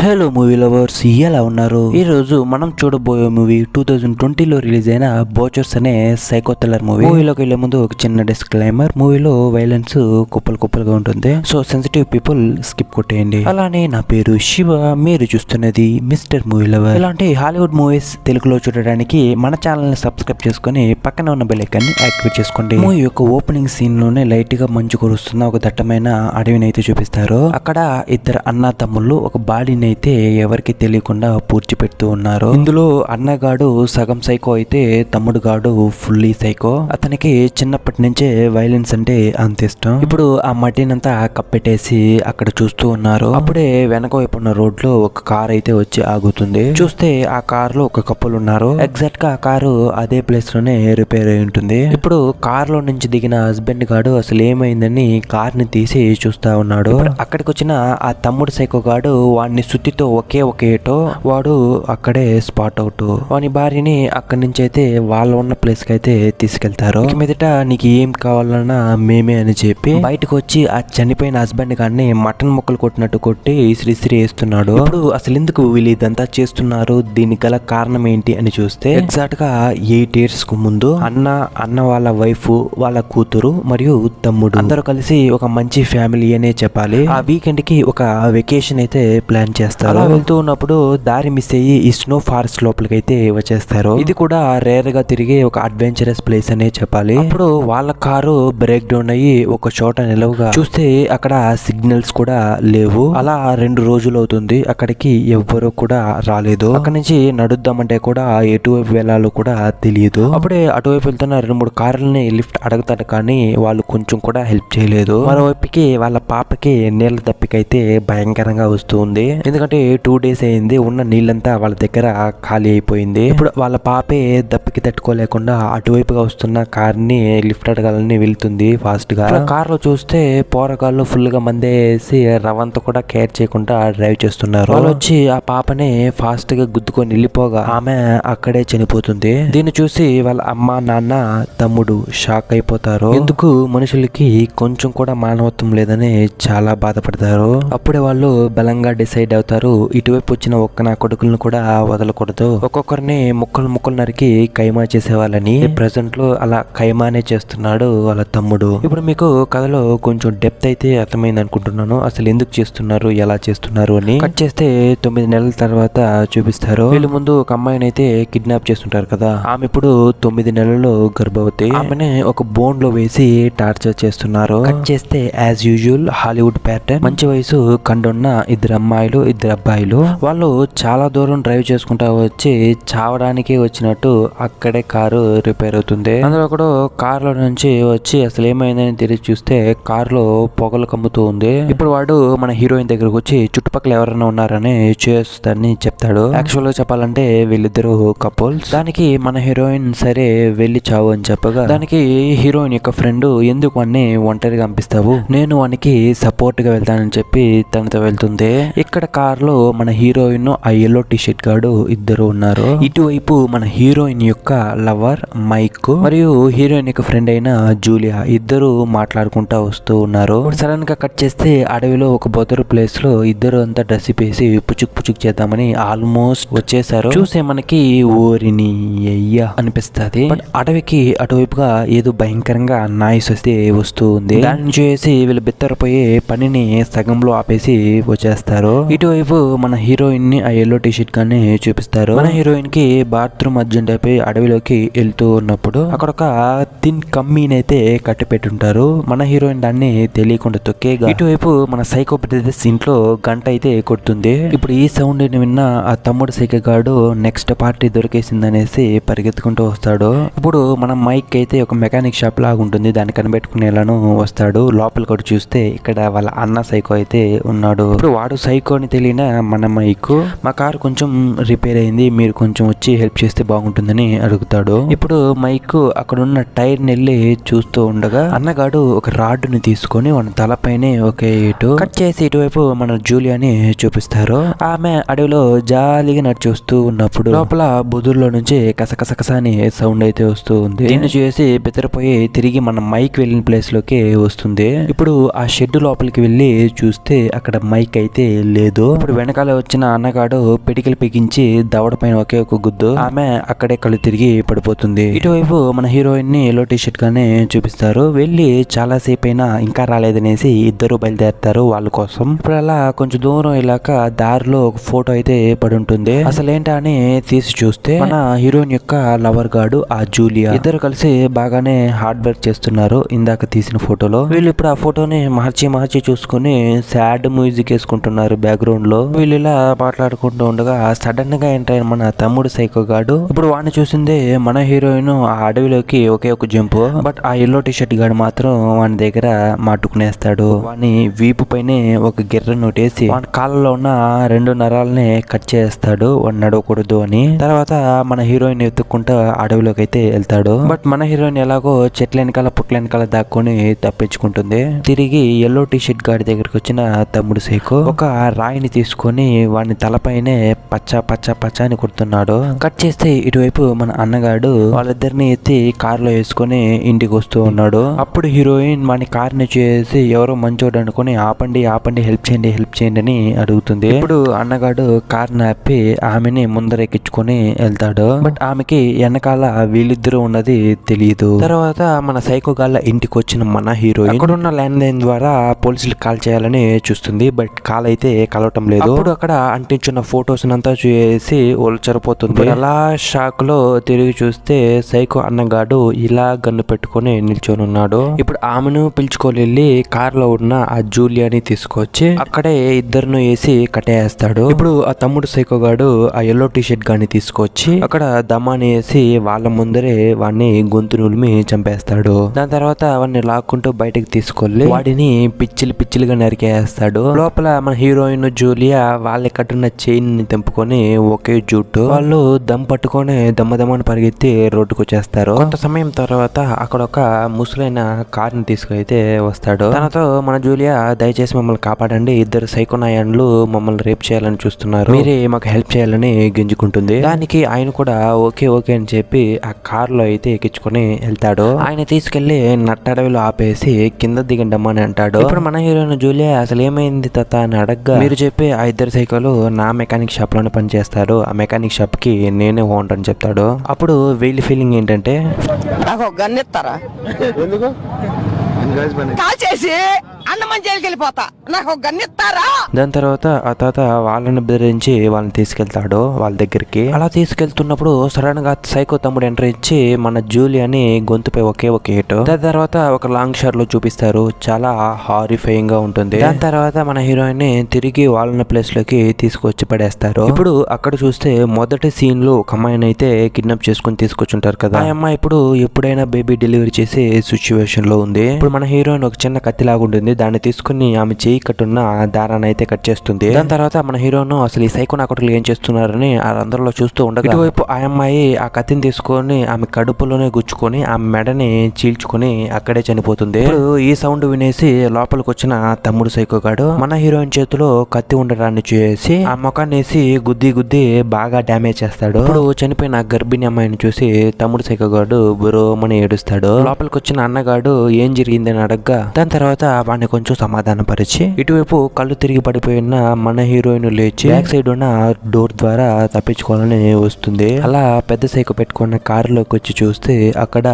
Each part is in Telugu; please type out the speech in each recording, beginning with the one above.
హలో మూవీ లవర్స్, ఎలా ఉన్నారు? ఈ రోజు మనం చూడబోయే మూవీ 2020లో రిలీజ్ అయిన బోచర్స్ అనే సైకో థ్రిల్లర్ మూవీ. మూవీలోకి వెళ్లే ముందు ఒక చిన్న డిస్క్లైమర్. మూవీలో వైలెన్స్ కుప్పలుగా ఉంటుంది, సో సెన్సిటివ్ పీపుల్ స్కిప్ కొట్టేయండి. అలానే నా పేరు శివ, మీరు చూస్తున్నది మిస్టర్ మూవీ లవర్. ఇలాంటి హాలీవుడ్ మూవీస్ తెలుగులో చూడడానికి మన ఛానల్ ని సబ్స్క్రైబ్ చేసుకుని పక్కన ఉన్న బెల్ ఐకాన్ ని యాక్టివేట్ చేసుకోండి. మూవీ యొక్క ఓపెనింగ్ సీన్ లోనే లైట్ గా మంచు కురుస్తున్న ఒక దట్టమైన అడవిని అయితే చూపిస్తారు. అక్కడ ఇద్దరు అన్న తమ్ముళ్ళు ఒక బాడీని అయితే ఎవరికి తెలియకుండా పూడ్చిపెడుతూ ఉన్నారు. ఇందులో అన్నగాడు సగం సైకో అయితే తమ్ముడు గాడు ఫుల్లీ సైకో. అతనికి చిన్నప్పటి నుంచే వైలెన్స్ అంటే అంత ఇష్టం. ఇప్పుడు ఆ మట్టినంతా కప్పెట్టేసి అక్కడ చూస్తూ ఉన్నారు. అప్పుడే వెనక వైపు ఉన్న రోడ్ లో ఒక కార్ అయితే వచ్చి ఆగుతుంది. చూస్తే ఆ కార్ లో ఒక కపుల్ ఉన్నారు. ఎగ్జాక్ట్ గా ఆ కారు అదే ప్లేస్ లోనే రిపేర్ అయి ఉంటుంది. ఇప్పుడు కార్ లో నుంచి దిగిన హస్బెండ్ గాడు అసలు ఏమైందని కార్ ని తీసి చూస్తా ఉన్నాడు. అక్కడికి వచ్చిన ఆ తమ్ముడు సైకో గాడు వాడిని సుత్తితో ఒకే ఏటో వాడు అక్కడే స్పాట్ అవుట్. వాని భార్యని అక్కడి నుంచి అయితే వాళ్ళ ఉన్న ప్లేస్ కి అయితే తీసుకెళ్తారు. మీదట నీకు ఏం కావాలన్నా మేమే అని చెప్పి బయటకు వచ్చి ఆ చనిపోయిన హస్బెండ్ గారిని మటన్ ముక్కలు కొట్టినట్టు కొట్టి ఇసిరి వేస్తున్నాడు. ఇప్పుడు అసలు ఎందుకు వీళ్ళు ఇదంతా చేస్తున్నారు, దీనికి గల కారణం ఏంటి అని చూస్తే ఎగ్జాక్ట్ గా 8 years కు ముందు అన్న వాళ్ళ వైఫ్, వాళ్ళ కూతురు మరియు తమ్ముడు అందరూ కలిసి ఒక మంచి ఫ్యామిలీ అనే చెప్పాలి. ఆ వీకెండ్ కి ఒక వెకేషన్ అయితే ప్లాన్ చేస్తారు. వెళ్తూ ఉన్నప్పుడు దారి మిస్ అయ్యి ఈ స్నో ఫారెస్ట్ లోపలికి అయితే వచ్చేస్తారు. ఇది కూడా రేర్ గా తిరిగే ఒక అడ్వెంచరస్ ప్లేస్ అనే చెప్పాలి. అప్పుడు వాళ్ళ కారు బ్రేక్ డౌన్ అయ్యి ఒక చోట నిలవగా చూస్తే అక్కడ సిగ్నల్స్ కూడా లేవు. అలా 2 రోజులు అవుతుంది. అక్కడికి ఎవ్వరు కూడా రాలేదు. అక్కడి నుంచి నడుద్దామంటే కూడా ఎటువైపు వెళ్ళాలో కూడా తెలియదు. అప్పుడే అటువైపు వెళ్తున్న 2-3 కార్లని లిఫ్ట్ అడుగుతాడు, కానీ వాళ్ళు కొంచెం కూడా హెల్ప్ చేయలేదు. మరోవైపుకి వాళ్ళ పాపకి నీళ్ళ దప్పికైతే భయంకరంగా వస్తుంది. ఎందుకంటే 2 days అయింది, ఉన్న నీళ్ళంతా వాళ్ళ దగ్గర ఖాళీ అయిపోయింది. ఇప్పుడు వాళ్ళ పాపే దప్పికి తట్టుకోలేకుండా అటువైపుగా వస్తున్న కార్ ని లిఫ్ట్ అడగాలని వెళ్తుంది ఫాస్ట్ గా. కార్ లో చూస్తే పోరగాళ్ళు ఫుల్ గా మందేసి రవంతా కూడా కేర్ చేయకుండా డ్రైవ్ చేస్తున్నారు. వాళ్ళు వచ్చి ఆ పాపని ఫాస్ట్ గా గుద్దుకొని వెళ్ళిపోగా ఆమె అక్కడే చనిపోతుంది. దీన్ని చూసి వాళ్ళ అమ్మ, నాన్న, తమ్ముడు షాక్ అయిపోతారు. ఎందుకు మనుషులకి కొంచెం కూడా మానవత్వం లేదని చాలా బాధపడతారు. అప్పుడే వాళ్ళు బలంగా డిసైడ్ అవుతారు, ఇటువైపు వచ్చిన ఒక్క నా కొడుకులను కూడా వదలకూడదు, ఒక్కొక్కరిని ముక్కలు నరికి కైమా చేసేవాళ్ళని. ప్రెసెంట్ లో అలా కైమానే చేస్తున్నాడు వాళ్ళ తమ్ముడు. ఇప్పుడు మీకు కథలో కొంచెం డెప్త్ అయితే అర్థమైంది అనుకుంటున్నాను, అసలు ఎందుకు చేస్తున్నారు, ఎలా చేస్తున్నారు అని. కట్ చేస్తే 9 నెలల తర్వాత చూపిస్తారు. వీళ్ళు ముందు ఒక అమ్మాయిని అయితే కిడ్నాప్ చేస్తుంటారు కదా, ఆమె ఇప్పుడు 9 నెలల్లో గర్భవతి. ఆమెనే ఒక బోన్ లో వేసి టార్చర్ చేస్తున్నారు. కట్ చేస్తే యాజ్ యూజువల్ హాలీవుడ్ ప్యాటర్న్, మంచి వయసు కండున్న 2 అమ్మాయిలు 2 అబ్బాయిలు. వాళ్ళు చాలా దూరం డ్రైవ్ చేసుకుంటా వచ్చి చావడానికి వచ్చినట్టు అక్కడే కారు రిపేర్ అవుతుంది. అందులో కూడా కార్ లో నుంచి వచ్చి అసలు ఏమైందని తిరిగి చూస్తే కార్ లో పొగలు కమ్ముతూ ఉంది. ఇప్పుడు వాడు మన హీరోయిన్ దగ్గరకు వచ్చి చుట్టుపక్కల ఎవరైనా ఉన్నారని చేస్తానని చెప్తాడు. యాక్చువల్ గా చెప్పాలంటే వీళ్ళిద్దరు కపుల్స్. దానికి మన హీరోయిన్ సరే వెళ్ళి చావు అని చెప్పగా దానికి హీరోయిన్ యొక్క ఫ్రెండ్, ఎందుకు వాడిని ఒంటరిగా పంపిస్తావు, నేను వానికి సపోర్ట్ గా వెళ్తానని చెప్పి తనతో వెళ్తుంది. ఇక్కడ కార్ లో మన హీరోయిన్, ఆ ఎల్లో టీషర్ట్ గాడు ఇద్దరు ఉన్నారు. ఇటువైపు మన హీరోయిన్ యొక్క లవర్ మైక్ మరియు హీరోయిన్ యొక్క ఫ్రెండ్ అయిన జూలియా ఇద్దరు మాట్లాడుకుంటా వస్తూ ఉన్నారు. సడన్ గా కట్ చేస్తే అడవిలో ఒక బొదరు ప్లేస్ లో ఇద్దరు అంతా డ్రెస్ వేసి పుచుక్ చేద్దామని ఆల్మోస్ట్ వచ్చేసారు. చూసే మనకి ఓరిని అయ్యా అనిపిస్తుంది. బట్ అడవికి అటువైపుగా ఏదో భయంకరంగా నాయిస్ వస్తే వస్తూ ఉంది. దాన్ని చూసి వీళ్ళు బిత్తరపోయే పనిని సగంలో ఆపేసి వచ్చేస్తారు. ఇటువైపు మన హీరోయిన్ ని ఆ ఎల్లో టీషర్ట్ గానే చూపిస్తారు. మన హీరోయిన్ కి బాత్రూమ్ అర్జెంట్ అయిపోయి అడవిలోకి వెళ్తూ ఉన్నప్పుడు అక్కడ ఒక థిన్ కమ్మీని అయితే కట్టి పెట్టుంటారు. మన హీరోయిన్ దాన్ని తెలియకుండా తొక్కేగా ఇటువైపు మన సైకో బ్రదర్స్ ఇంట్లో గంట అయితే కొడుతుంది. ఇప్పుడు ఈ సౌండ్ ని విన్న ఆ తమ్ముడు సైకో గాడు నెక్స్ట్ పార్టీ దొరికేసిందనేసి పరిగెత్తుకుంటూ వస్తాడు. ఇప్పుడు మన మైక్ అయితే ఒక మెకానిక్ షాప్ లాగా ఉంటుంది, దాన్ని కనిపెట్టుకునేలాను వస్తాడు. లోపల కూడా చూస్తే ఇక్కడ వాళ్ళ అన్న సైకో అయితే ఉన్నాడు. ఇప్పుడు వాడు సైకో అని తెలియన మన మైక్, మా కార్ కొంచెం రిపేర్ అయింది, మీరు కొంచెం వచ్చి హెల్ప్ చేస్తే బాగుంటుందని అడుగుతాడు. ఇప్పుడు మైక్ అక్కడున్న టైర్ నెల్లి చూస్తూ ఉండగా అన్నగాడు ఒక రాడ్ ని తీసుకొని మన తలపైనే ఒక ఇటు కట్ చేసి ఇటువైపు మన జూలియాని చూపిస్తారు. ఆమె అడవిలో జాలీగా నడిచొస్తూ ఉన్నప్పుడు లోపల బుధుల్లో నుంచి కసకసకస అని సౌండ్ అయితే వస్తూ ఉంది. దీన్ని చూసి బెదిరిపోయి తిరిగి మన మైక్ వెళ్ళిన ప్లేస్ లోకి వస్తుంది. ఇప్పుడు ఆ షెడ్ లోపలికి వెళ్ళి చూస్తే అక్కడ మైక్ అయితే లేదు. ఇప్పుడు వెనకాల వచ్చిన అన్నగాడు పిడికిలు పిగించి దవడ పైన ఒకే ఒక గుద్దు, ఆమె అక్కడే కళ్ళు తిరిగి పడిపోతుంది. ఇటువైపు మన హీరోయిన్ ని ఎల్లో టీ షర్ట్ గానే చూపిస్తారు. వెళ్ళి చాలా సేపు అయినా ఇంకా రాలేదనేసి ఇద్దరు బయలుదేరుతారు వాళ్ళ కోసం. ఇప్పుడు అలా కొంచెం దూరం వెళ్ళాక దారిలో ఒక ఫోటో అయితే పడి ఉంటుంది. అసలు ఏంటా అని తీసి చూస్తే మన హీరోయిన్ యొక్క లవర్ గాడు ఆ జూలియా, ఇద్దరు కలిసి బాగానే హార్డ్ వర్క్ చేస్తున్నారు ఇందాక తీసిన ఫోటోలో. వీళ్ళు ఇప్పుడు ఆ ఫోటోని మార్చి చూసుకుని సాడ్ మ్యూజిక్ వేసుకుంటున్నారు బ్యాక్గ్రౌండ్ లో. వీళ్ళు ఇలా మాట్లాడుకుంటూ ఉండగా సడన్ గా ఎంటర్ మన తమ్ముడు సైకో గాడు. ఇప్పుడు వాడిని చూసిందే మన హీరోయిన్ ఆ అడవిలోకి ఒకే ఒక జంపు. బట్ ఆ ఎల్లో టీ షర్ట్ గాడు మాత్రం వాని దగ్గర మాటుకునేస్తాడు. వాని వీపు పైనే ఒక గిర్ర నోటేసి వాని కాళ్ళలో ఉన్న 2 నరాలని కట్ చేస్తాడు వాడు నడవకూడదు అని. తర్వాత మన హీరోయిన్ ఎత్తుక్కుంటూ అడవిలోకి అయితే వెళ్తాడు. బట్ మన హీరోయిన్ ఎలాగో చెట్ల వెనకాల పుట్ల వెనకాల దాక్కుని తప్పించుకుంటుంది. తిరిగి ఎల్లో టీ షర్ట్ గాడి దగ్గరికి వచ్చిన తమ్ముడు సైకో ఒక రాయిని తీసుకొని వాని తలపైనే పచ్చ అని కుడుతున్నాడు. కట్ చేస్తే ఇటువైపు మన అన్నగాడు వాళ్ళిద్దరిని ఎత్తి కారులో వేసుకొని ఇంటికి వస్తూ ఉన్నాడు. అప్పుడు హీరోయిన్ వాని కార్ని చేసి ఎవరో మంచోడు అనుకుని ఆపండి హెల్ప్ చేయండి అని అడుగుతుంది. ఇప్పుడు అన్నగాడు కార్ ఆపి ఆమెని ముందర ఎక్కించుకొని వెళ్తాడు. బట్ ఆమెకి వెనకాల వీళ్ళిద్దరూ ఉన్నది తెలియదు. తర్వాత మన సైకో గాళ్ళ ఇంటికి వచ్చిన మన హీరోయిన్ అక్కడున్న ల్యాండ్ లైన్ ద్వారా పోలీసులకు కాల్ చేయాలని చూస్తుంది. బట్ కాల్ అయితే కలవటం లేదు. అప్పుడు అక్కడ అంటించున్న ఫొటోస్ అంతా చూసి వాళ్ళు చనిపోతుంది. అలా షాక్ లో తిరిగి చూస్తే సైకో అన్నగాడు ఇలా గన్ను పెట్టుకొని నిల్చొని ఉన్నాడు. ఇప్పుడు ఆమెను పిలుచుకొని కార్ లో ఉన్న ఆ జూలియాని తీసుకొచ్చి అక్కడే ఇద్దరును వేసి కట్టేస్తాడు. ఇప్పుడు ఆ తమ్ముడు సైకో గాడు ఆ ఎల్లో టీ షర్ట్ గాని తీసుకొచ్చి అక్కడ దమ్మాని వేసి వాళ్ళ ముందరే వాడిని గొంతు నులిమి చంపేస్తాడు. దాని తర్వాత వాడిని లాక్కుంటూ బయటకు తీసుకెళ్లి వాడిని పిచ్చిలుగా నరికేస్తాడు. లోపల మన హీరోయిన్ జూలియా వాళ్ళ కట్టున్న చైన్ ని తెంపుకొని ఒకే జుట్టు వాళ్ళు దమ్ పట్టుకొని దమ్మని పరిగెత్తి రోడ్డుకు వచ్చేస్తారు. కొంత సమయం తర్వాత అక్కడ ఒక ముసలైన కార్ ని తీసుకైతే వస్తాడు. తనతో మన జూలియా దయచేసి మమ్మల్ని కాపాడండి, ఇద్దరు సైకో నాయన్లు మమ్మల్ని రేప్ చేయాలని చూస్తున్నారు, మీరే మాకు హెల్ప్ చేయాలని గింజుకుంటుంది. దానికి ఆయన కూడా ఓకే అని చెప్పి ఆ కార్ లో అయితే ఎక్కించుకొని వెళ్తాడు. ఆయన తీసుకెళ్లి నట్టడవిలో ఆపేసి కింద దిగండమ్మా అని అంటాడు. ఇప్పుడు మన హీరోయిన్ జూలియా అసలు ఏమైంది తాత అని అడగ్గా మీరు చెప్పి ఆ ఇద్దరు సైకోలు నా మెకానిక్ షాప్ లోనే పనిచేస్తారు, ఆ మెకానిక్ షాప్ కి నేనే ఓనర్ అని చెప్తాడు. అప్పుడు వీళ్ళ ఫీలింగ్ ఏంటంటే నాకు ఒక గన్ ఇస్తారా, కాల్ చేసి అన్నమని జైలుకి వెళ్ళిపోతా, నాకు ఒక గన్ ఇస్తారా. దాని తర్వాత ఆ తాత వాళ్ళని బెదిరించి వాళ్ళని తీసుకెళ్తాడు వాళ్ళ దగ్గరికి. అలా తీసుకెళ్తున్నప్పుడు సడన్ గా సైకో తమ్ముడు ఎంటర్ ఇచ్చి మన జూలియాని గొంతుపై ఒకే ఒక హిట్. దాని తర్వాత ఒక లాంగ్ షాట్ లో చూపిస్తారు, చాలా హారిఫైయింగ్ గా ఉంటుంది. దాని తర్వాత మన హీరోయిన్ ని తిరిగి వాళ్ళ ప్లేస్ లోకి తీసుకొచ్చి పడేస్తారు. ఇప్పుడు అక్కడ చూస్తే మొదటి సీన్ లో ఒక అమ్మాయిని అయితే కిడ్నాప్ చేసుకుని తీసుకొచ్చుంటారు కదా, ఆ అమ్మాయి ఇప్పుడు ఎప్పుడైనా బేబీ డెలివరీ చేసే సిచ్యువేషన్ లో ఉంది. ఇప్పుడు మన హీరోయిన్ ఒక చిన్న కత్తి లాగుంటుంది, దాన్ని తీసుకుని ఆమె చేయి కట్టున్న దారాన్ని అయితే కట్ చేస్తుంది. దాని తర్వాత మన హీరోను అసలు ఈ సైకో నాకొకలు ఏం చేస్తున్నారని అందరిలో చూస్తూ ఉండగా ఇటువైపు ఆ అమ్మాయి ఆ కత్తిని తీసుకొని ఆమె కడుపులోనే గుచ్చుకొని ఆమె మెడని చీల్చుకొని అక్కడే చనిపోతుంది. ఇప్పుడు ఈ సౌండ్ వినేసి లోపలికి వచ్చిన తమ్ముడు సైకో గాడు మన హీరోయిన్ చేతిలో కత్తి ఉండడాన్ని చూసి ఆ ముఖాన్ని వేసి గుద్ది బాగా డ్యామేజ్ చేస్తాడు. ఇప్పుడు చనిపోయిన గర్భిణి అమ్మాయిని చూసి తమ్ముడు సైకో గాడు బురోమని ఏడుస్తాడు. లోపలికి వచ్చిన అన్నగాడు ఏం జరిగిందని అడగ్గా దాని తర్వాత వాడిని కొంచెం సమాధాన పరిచి ఇటువైపు కళ్ళు తిరిగి పడిపోయిన మన హీరోయిన్ లేచి బ్యాక్ సైడ్ ఉన్న డోర్ ద్వారా తప్పించుకోవాలని వస్తుంది. అలా పెద్ద సైకో పెట్టుకున్న కారులోకి వచ్చి చూస్తే అక్కడ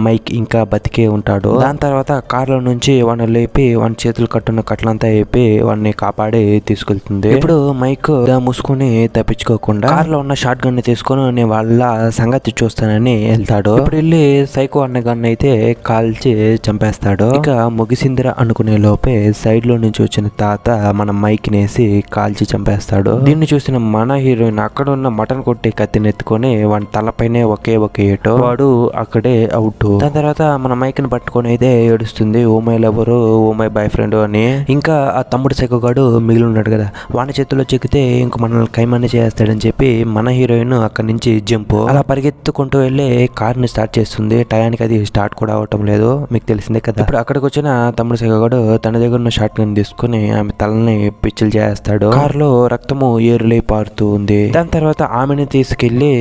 మైక్ ఇంకా బతికే ఉంటాడు. దాని తర్వాత కారులో నుంచి వాడిని లేపి వాడి చేతులు కట్టున్న కట్లంతా వేపి వాడిని కాపాడి తీసుకెళ్తుంది. ఇప్పుడు మైక్ మూసుకొని తప్పించుకోకుండా కారులో ఉన్న షార్ట్ గన్ ని తీసుకొని నేను వాళ్ళ సంగతి చూస్తానని వెళ్తాడు. ఇప్పుడు వెళ్ళి సైకో అన్న గన్ అయితే కాల్చి చంపేస్తాడు. ఇక ముగిసిందిరా అనుకునే లోపే సైడ్ లో నుంచి వచ్చిన తాత మన మైక్ నేసి కాల్చి చంపేస్తాడు. దీన్ని చూసిన మన హీరోయిన్ అక్కడ ఉన్న మటన్ కొట్టే కత్తిని ఎత్తుకొని వాడి తలపైనే ఒకే ఏటో వాడు అక్కడే అవుట్. దాని తర్వాత మన మైక్ ని పట్టుకొని అయితే ఏడుస్తుంది, oh my lover, oh my boyfriend అని. ఇంకా ఆ తమ్ముడు సైకోగాడు మిగిలి ఉన్నాడు కదా, వాడి చేతిలో చిక్కితే ఇంక మనల్ని కైమని చేస్తాడని చెప్పి మన హీరోయిన్ అక్కడి నుంచి జంప్ అలా పరిగెత్తుకుంటూ వెళ్ళి కార్ ని స్టార్ట్ చేస్తుంది. టయానికి అది స్టార్ట్ కూడా అవటం లేదు, మీకు తెలిసిందే కదా. ఇప్పుడు అక్కడికి వచ్చిన తమ్ముడు సైకోగాడు తన దగ్గర ఉన్న షార్ట్ గన్ తీసుకుని ఆమె తలని పిచ్చిలు చేస్తాడు. కారులో రక్తము ఏరులై పారుతూ ఉంది. దాని తర్వాత ఆమెను తీసుకెళ్లి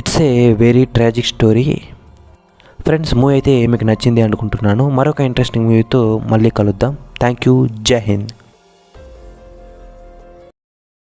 it's a very tragic story. Friends, movie అయితే మీకు నచ్చింది అనుకుంటున్నాను. మరొక ఇంట్రెస్టింగ్ మూవీతో మళ్ళీ కలుద్దాం. Thank you. జై హింద్.